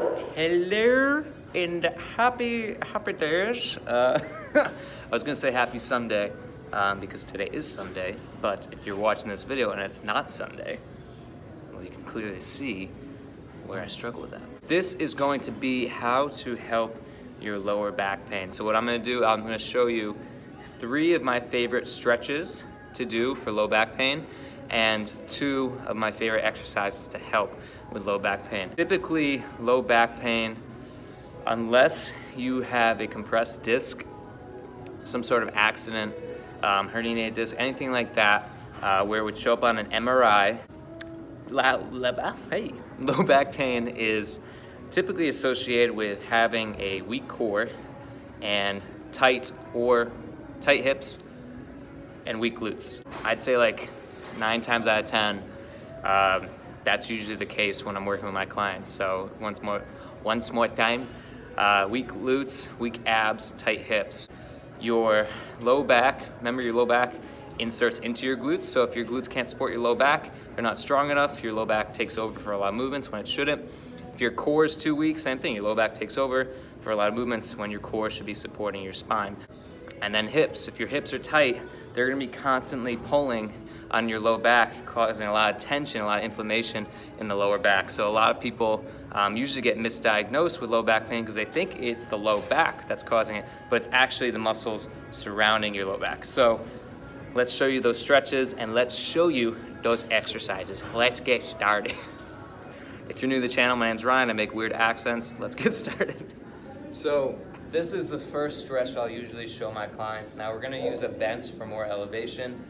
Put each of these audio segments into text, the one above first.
Hello and happy days. I was gonna say happy Sunday because today is Sunday, but if you're watching this video and it's not Sunday, well, you can clearly see where I struggle with that. This is going to be how to help your lower back pain. So what I'm gonna do, I'm gonna show you 3 of my favorite stretches to do for low back pain and 2 of my favorite exercises to help with low back pain. Typically, low back pain, unless you have a compressed disc, some sort of accident, herniated disc, anything like that, where it would show up on an MRI, low back pain is typically associated with having a weak core and tight hips and weak glutes. I'd say like 9 times out of 10, that's usually the case when I'm working with my clients. So once more time, weak glutes, weak abs, tight hips. Your low back, remember your low back inserts into your glutes. So if your glutes can't support your low back, they're not strong enough, your low back takes over for a lot of movements when it shouldn't. If your core is too weak, same thing, your low back takes over for a lot of movements when your core should be supporting your spine. And then hips, if your hips are tight, they're gonna be constantly pulling on your low back, causing a lot of tension, a lot of inflammation in the lower back. So a lot of people usually get misdiagnosed with low back pain because they think it's the low back that's causing it, but it's actually the muscles surrounding your low back. So let's show you those stretches and let's show you those exercises. Let's get started. If you're new to the channel, my name's Ryan, I make weird accents. Let's get started. So this is the first stretch I'll usually show my clients. Now we're gonna use a bench for more elevation.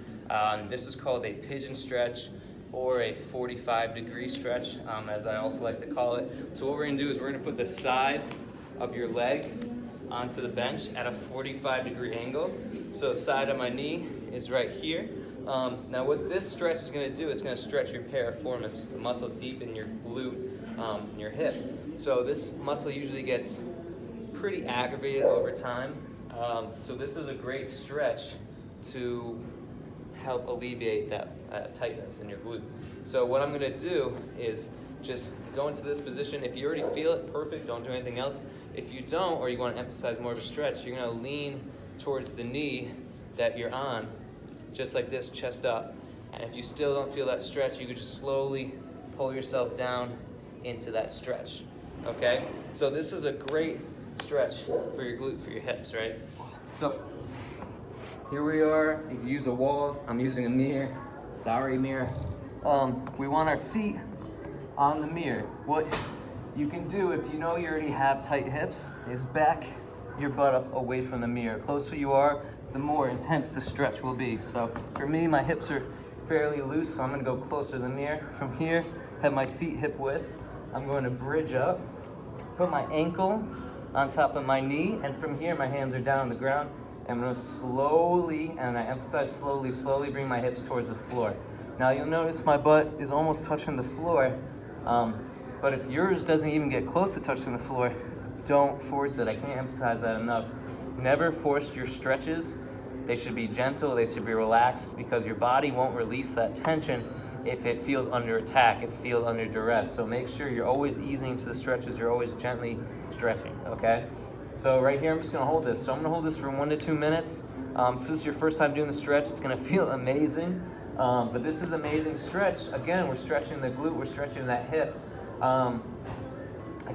This is called a pigeon stretch or a 45-degree stretch, as I also like to call it. So what we're gonna do is we're gonna put the side of your leg onto the bench at a 45-degree angle. So the side of my knee is right here. Now what this stretch is gonna do, it's gonna stretch your piriformis, it's the muscle deep in your glute, in your hip. So this muscle usually gets pretty aggravated over time. So this is a great stretch to help alleviate that tightness in your glute. So what I'm gonna do is just go into this position. If you already feel it, perfect, don't do anything else. If you don't, or you wanna emphasize more of a stretch, you're gonna lean towards the knee that you're on, just like this, chest up. And if you still don't feel that stretch, you could just slowly pull yourself down into that stretch, okay? So this is a great stretch for your glute, for your hips, right? So here we are. You can use a wall. I'm using a mirror. Sorry, mirror. We want our feet on the mirror. What you can do if you know you already have tight hips is back your butt up away from the mirror. The closer you are, the more intense the stretch will be. So for me, my hips are fairly loose, so I'm gonna go closer to the mirror. From here, have my feet hip width. I'm going to bridge up, put my ankle on top of my knee, and from here, my hands are down on the ground. I'm gonna slowly, and I emphasize slowly bring my hips towards the floor. Now you'll notice my butt is almost touching the floor, but if yours doesn't even get close to touching the floor, don't force it. I can't emphasize that enough. Never force your stretches. They should be gentle, they should be relaxed, because your body won't release that tension if it feels under attack, it feels under duress. So make sure you're always easing to the stretches, you're always gently stretching, okay? So right here, I'm just gonna hold this. So I'm gonna hold this for 1 to 2 minutes. If this is your first time doing the stretch, it's gonna feel amazing. But this is an amazing stretch. Again, we're stretching the glute, we're stretching that hip. I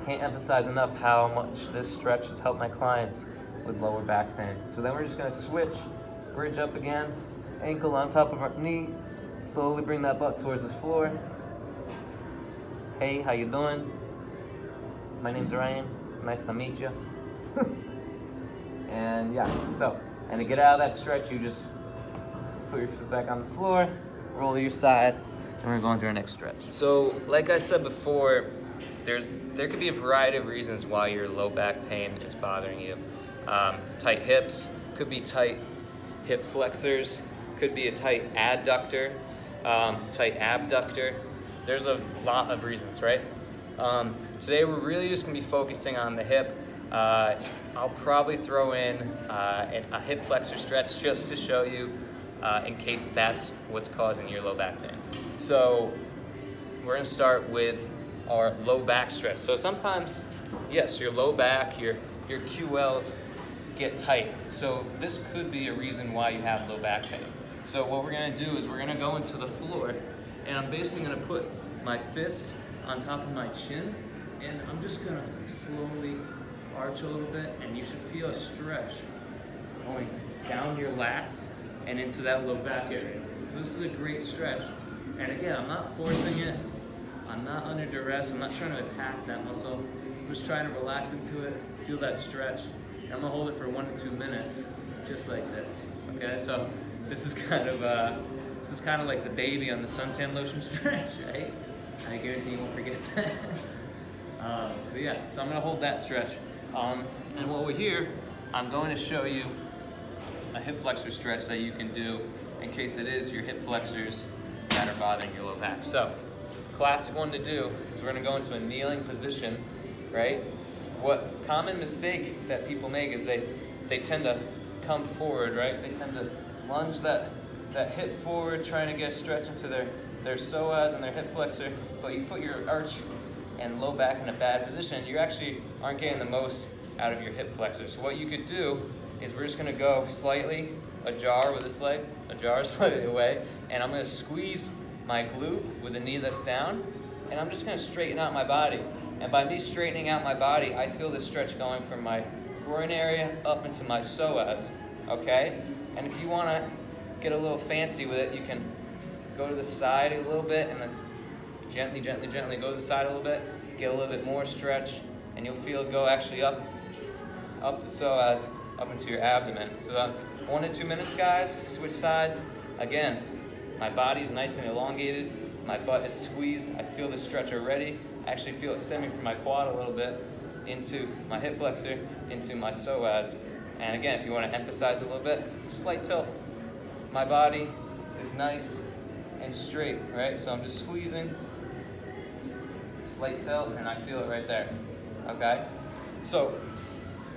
can't emphasize enough how much this stretch has helped my clients with lower back pain. So then we're just gonna switch, bridge up again, ankle on top of our knee, slowly bring that butt towards the floor. Hey, how you doing? My name's Ryan, nice to meet you. And yeah, and to get out of that stretch, you just put your foot back on the floor, roll to your side, and we're going to our next stretch. So, like I said before, there could be a variety of reasons why your low back pain is bothering you. Tight hips, could be tight hip flexors, could be a tight adductor, tight abductor. There's a lot of reasons, right? Today we're really just gonna be focusing on the hip. I'll probably throw in a hip flexor stretch just to show you in case that's what's causing your low back pain. So we're gonna start with are low back stretch. So sometimes, yes, your low back, your QLs get tight. So this could be a reason why you have low back pain. So what we're gonna do is we're gonna go into the floor, and I'm basically gonna put my fist on top of my chin, and I'm just gonna slowly arch a little bit, and you should feel a stretch going down your lats and into that low back area. So this is a great stretch. And again, I'm not forcing it. I'm not under duress. I'm not trying to attack that muscle. I'm just trying to relax into it, feel that stretch. And I'm gonna hold it for 1 to 2 minutes, just like this. Okay, so this is kind of like the baby on the suntan lotion stretch, right? I guarantee you won't forget that. But yeah, so I'm gonna hold that stretch. And while we're here, I'm going to show you a hip flexor stretch that you can do in case it is your hip flexors that are bothering your low back. So, classic one to do is we're gonna go into a kneeling position, right? What common mistake that people make is they tend to come forward, right? They tend to lunge that hip forward, trying to get a stretch into their psoas and their hip flexor, but you put your arch and low back in a bad position, you actually aren't getting the most out of your hip flexor. So what you could do is we're just gonna go slightly ajar with this leg, ajar slightly away, and I'm gonna squeeze my glute with the knee that's down, and I'm just gonna straighten out my body. And by me straightening out my body, I feel this stretch going from my groin area up into my psoas, okay? And if you wanna get a little fancy with it, you can go to the side a little bit and then gently go to the side a little bit, get a little bit more stretch, and you'll feel it go actually up the psoas, up into your abdomen. So 1 to 2 minutes, guys, switch sides. Again, my body's nice and elongated, my butt is squeezed, I feel the stretch already. I actually feel it stemming from my quad a little bit into my hip flexor, into my psoas. And again, if you want to emphasize a little bit, slight tilt. My body is nice and straight, right? So I'm just squeezing, slight tilt, and I feel it right there, okay? So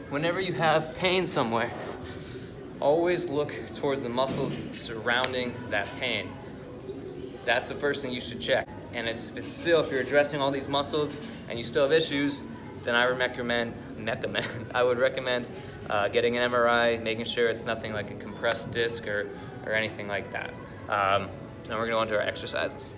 whenever you have pain somewhere, always look towards the muscles surrounding that pain. That's the first thing you should check. And if you're addressing all these muscles and you still have issues, then I would recommend getting an MRI, making sure it's nothing like a compressed disc or anything like that. Now we're gonna go on to our exercises.